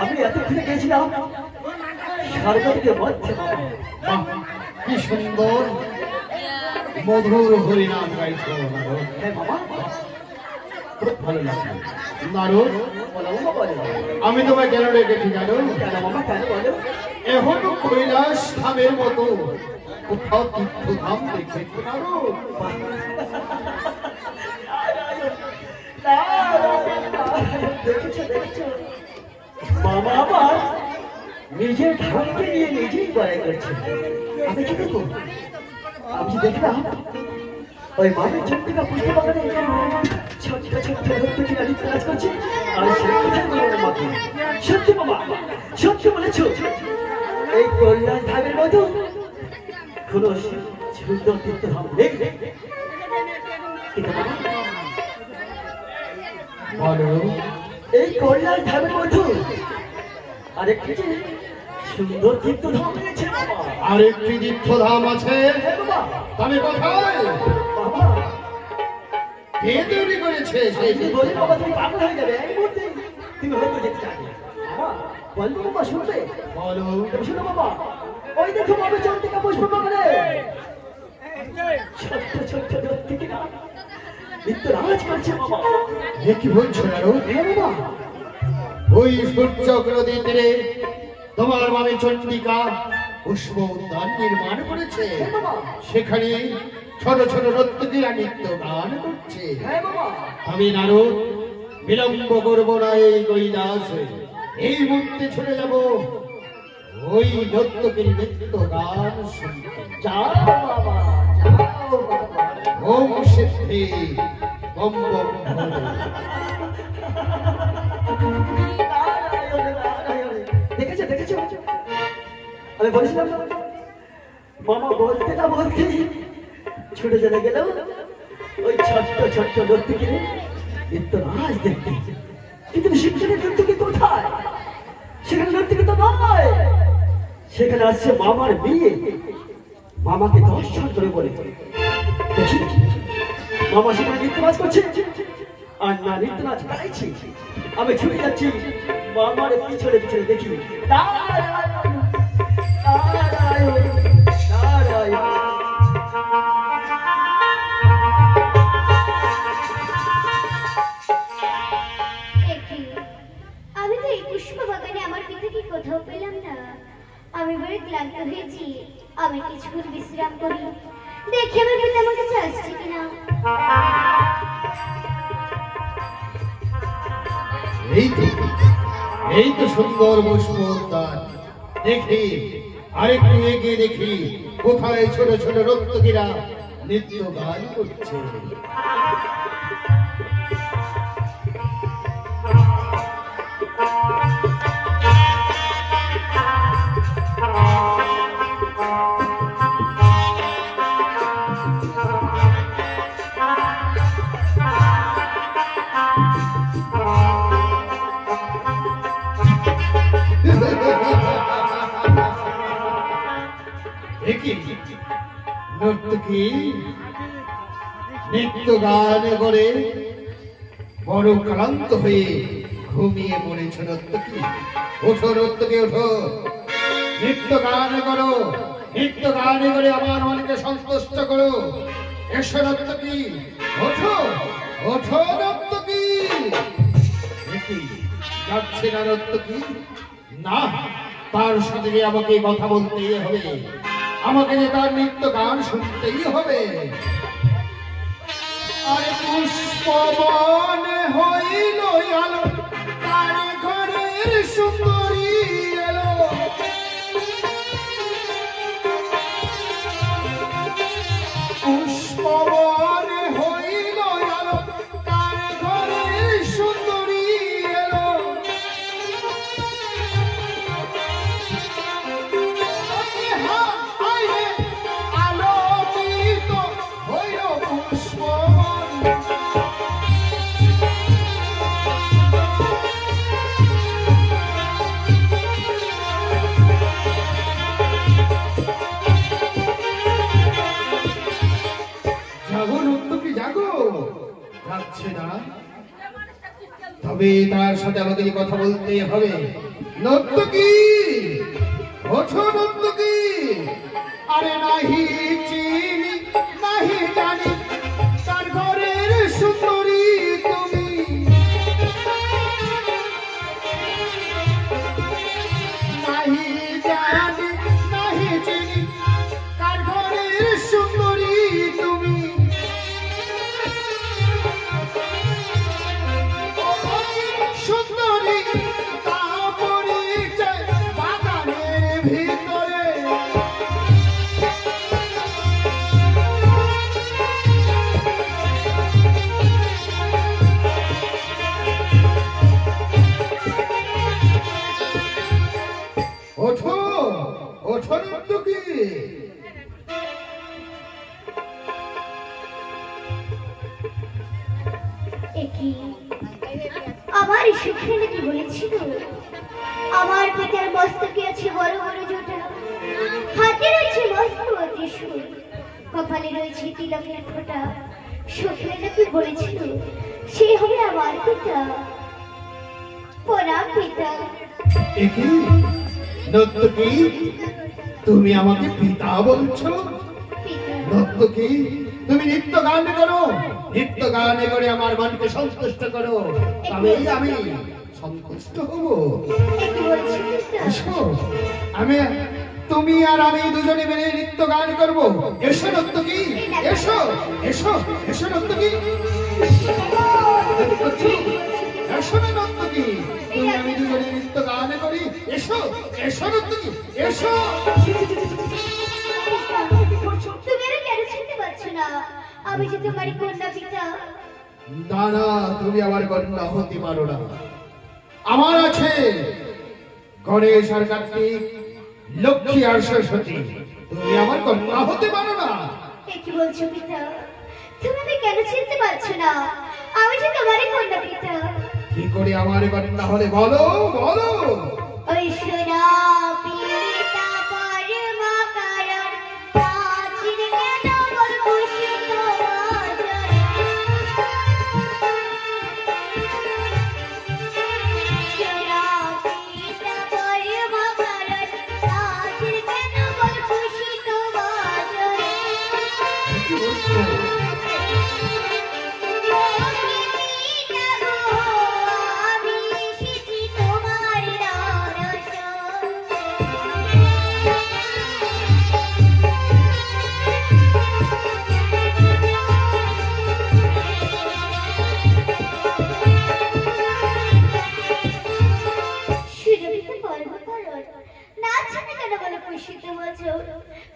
আমি এতক্ষণে গেছিলাম স্বর্গকে মধ্যে কি সুন্দর মধুর হরিনাম গাইছো হ্যাঁ বাবা, খুব ভালো লাগলো। নারদ, আমি তোমায় কেন রেখেছি জানো? কেন বাবা, কেন বলো? এখনো কৈলাস ধামের মতো কোথাও তীর্থধাম দেখেছো নারদ? দেখেছো দেখেছো, মামা আবার নিজের ধামকে নিয়ে নিজেই বড়াই করছে। আমি কি দেখবো? আমি দেখলাম ওই মায়ের চন্দ্রিকা পুষ্প বাগানে ছোট্ট ছোট্ট রক্ত কিনা কাজ করছে। আর সেই কোথায় বলবো মাকে? সত্যি বাবা, সত্যি বলেছ, এই কল্যাণ ধামের মতো কোন সুন্দর তীর্থধাম নেই। বলো, এই কল্যাণ ধামের মতো আরেকটি সুন্দর তীর্থধাম রয়েছে বাবা। আরেকটি তীর্থধাম আছে? হ্যাঁ বাবা। তবে কোথায়? বাবা, কে তৈরি করেছে সেই যদি বলি বাবা তুমি পাগল হয়ে যাবে এই মুহূর্তে, তুমি হয়তো যেতে চাইবে। বাবা বলবো বাবা, শুনবে? বলো। শোনো বাবা, ওই দেখো বাবা চন্দ্রিকা পুষ্প বাগানে ছোট্ট ছোট্ট থেকে না নিত্য রাজ করছে বাবা। এ কি বলছো নারদ? হ্যাঁ বাবা। ওই সূর্যগ্র তীরে তোমার মামি চন্দ্রিকা পুষ্প উদ্যান নির্মাণ করেছে। হ্যাঁ বাবা। সেখানে ছোট ছোট নর্তকীরা নৃত্য গান করছে। হ্যাঁ বাবা। আমি নারদ বিলম্ব করবো না, এই কৈলাস এই মুহূর্তে ছুটে যাব ওই নর্তকীর নৃত্য গান শুনতে। যাও বাবা, যাও বাবা। ওম সিদ্ধি বম বম ভো। দেখেছো দেখেছো, আমি বলেছিলাম না মামা বলতে না বলতে ছুটে চলে গেল ওই ছোট্ট ছোট্ট নর্তকী নৃত্য নাচ দেখতে। কিন্তু সেখানে নর্তকী কোথায়? সেখানে নর্তকী তো নয়, সেখানে আসছে মামার বিয়ে। মামাকে দর্শন করে বলে দেখি মামা সেখানে নৃত্য নাচ করছে আর না নৃত্য নাচ গাইছি। আমি ছুটে যাচ্ছি মামার পিছনে পিছনে দেখি নারায়ণ, নারায়ণ, নারায়ণ। আমি তো এই পুষ্প বাগানে আমার পিতাকে কোথাও পেলাম না। আমি বড় ক্লান্ত হয়েছি, আমি কিছুক্ষণ বিশ্রাম করি, দেখি আমার পিতা আমার কাছে আসছে কিনা। এই তো সুন্দর পুষ্প উদ্যান। দেখি আরেকটু এগিয়ে দেখি কোথায় ছোট ছোট নর্তকীরা নৃত্য গান করছে। কি নর্তকী নৃত্য গান করে বড় ক্লান্ত হয়ে ঘুমিয়ে পড়েছ নর্তকী। ওঠো নর্তকী, ওঠো, নৃত্য গান করো, নৃত্য গান করে আমার মনকে সন্তুষ্ট করো। এসো নর্তকী, ওঠো, ওঠো নর্তকী। কি যাচ্ছে না নর্তকী? না, তার সাথে যে আমাকে কথা বলতেই হবে, আমাকে যে তার নৃত্য গান শুনতেই হবে। আরে পুষ্পবন হইল আলো, তার ঘরের সুন্দরী এলো। পুষ্পবন হইল আলো, তার ঘরের সুন্দরী এলো। আলোকিত হইল পুষ্পবন। জাগো নর্তকী, জাগো। যাচ্ছে না, তবে তার সাথে আমাকে কথা বলতে হবে। নর্তকী, ওঠো নর্তকী। আরে নাহি চিনি নাহি জানি, তার ঘরের সুন্দরী তুমি। নাহি জানি নাহি চিনি, তার ঘরের সুন্দরী তুমি। সুন্দরী তা পরিচয় বাগানের ভিতরে। ওঠো, ওঠো নর্তকী। একি আমার সেখানে কি বলেছিল, আমার পিতার মস্তকে আছে বড় বড় জোটা, হাতে রয়েছে মস্ত ত্রিশূল, কপালে রয়েছে তিলকের ফোঁটা। সেখানে কি বলেছিল সে হবে আমার পিতা, প্রণাম পিতা। একি নর্তকী, তুমি আমাকে পিতা বলছো? পিতা নর্তকী, তুমি নৃত্য গান করো, নৃত্য গান করে আমার মনকে সন্তুষ্ট করো, তবেই আমি সন্তুষ্ট হব। একি বলছি পিতা। এসো, আমি তুমি আর আমি দুজনে মিলে নৃত্য গান করবো। এসো নর্তকী, এসো, এসো, এসো নর্তকী। এসো না নর্তকী, তুমি আমি দুজনে নৃত্য গান করি। এসো, এসো নর্তকী, এসো। তুমি আর কেন চিনতে পারছো না আমি যে তোমার কন্যা পিতা? না না, তুমি আমার কন্যা হতে পারো না। আমার আছে গণেশ আর কার্তিক, লক্ষ্মী আর সরস্বতী, তুমি আমার কন্যা হতে পারো না। কি বলছো পিতা? তুমি আমি কেন চিনতে পারছো না আমি যে তোমার কন্যা পিতা? কি করে আমার কন্যা হলে বলো, বলো। ওই সোনা পিতা পরমা কারণ, প্রাচীন জ্ঞান বলভূষিত আচরণ। সোনা পিতা পরমা কারণ, প্রাচীন জ্ঞান বলভূষিত আচরণ। কি বলছো?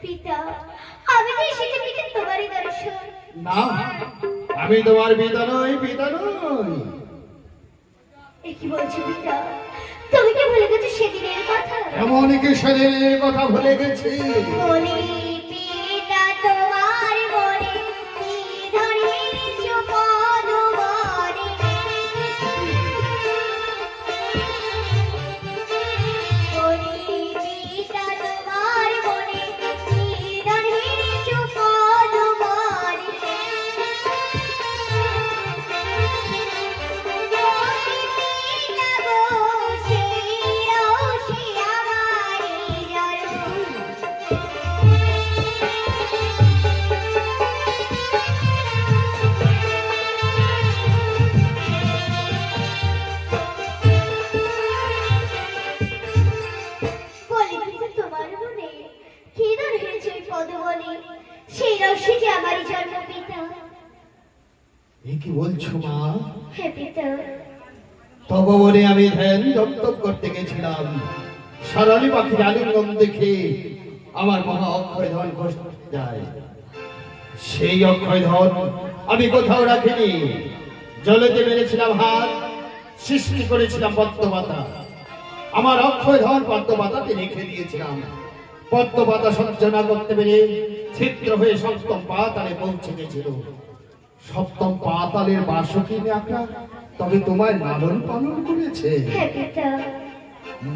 পিতা আমি যে এসেছি পিতা তোমারই দর্শন। না, আমি তোমার পিতা নই, পিতা নই। এ কি বলছো পিতা? তুমি কি ভুলে গেছো সেদিনের কথা? এমন কি সেদিনের কথা ভুলে গেছি? মনে পিতা তোমার মনে কি ধরেছো পদমনে। মনে পিতা তোমার মনে কি পিতা। তপবনে আমি ধ্যান জপ করতে গেছিলাম, সারালি পাখির আলিঙ্গন দেখে আমার মহা অক্ষয় ধন খসে যায়। সেই অক্ষয় ধন আমি কোথাও রাখিনি, জলেতে মেরেছিলাম হাত, সৃষ্টি করেছিলাম পদ্মপাতা। আমার অক্ষয় ধন পদ্মপাতাতে রেখে দিয়েছিলাম। পদ্মপাতা সহ্য না করতে পেরে ছিদ্র হয়ে সপ্তম পাতালে পৌঁছে গেছিল। সপ্তম পাতালের বাসকি নাকা তবে তোমায় লালন পালন করেছে। হ্যাঁ পিতা।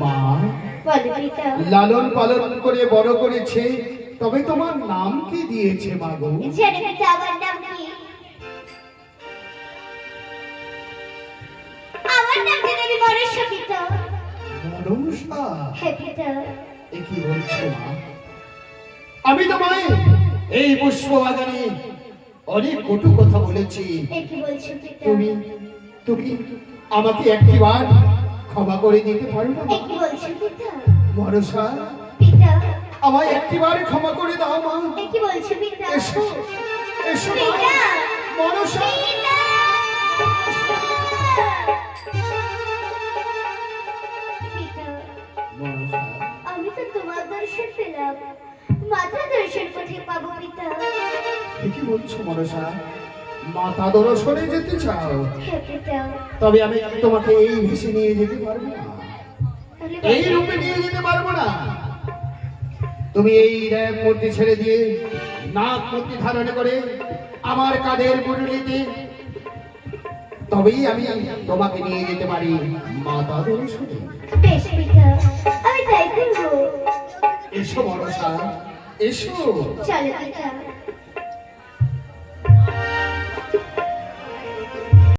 মা বলো পিতা। লালন পালন করে বড় করেছে, তবে তোমার নাম কি দিয়েছে মা গো? জানি পিতা আমার নাম কি? আমার নাম জানি মনসা পিতা। মনসা? হ্যাঁ পিতা। এ কি বলছো মা? আমি তোমায় এই পুষ্প বাগানে অনেক কটু কথা বলেছি। এ কি বলছো পিতা? তুমি তুমি আমাকে একটিবার ক্ষমা করে দিতে পারো না? এ কি বলছো পিতা? মনসা, পিতা। আমায় একটিবার ক্ষমা করে দাও মা। এ কি বলছো পিতা? এসো এসো মা। পিতা। মনসা, পিতা। পিতা, মনসা, আমি তো তোমার দর্শন পেলাম, মাথা দর্শন কোথায় পাবো পিতা? এ কি বলছো মনসা? মাতা দর্শনে যেতে চাও? হ্যাঁ পিতা। তবে আমি তোমাকে এই ভেসে নিয়ে যেতে পারবো না, তাহলে এই রূপে নিয়ে যেতে পারবো না। তুমি এই র্যাব মূর্তি ছেড়ে দিয়ে নাক মূর্তি ধারণ করে আমার কাঁধের মুরুলিতে, তবেই আমি তোমাকে নিয়ে যেতে পারি মাতা দর্শনে। বেশ পিতা, আমি তাই করবো। এসো মনসা, এসো। চলো পিতা।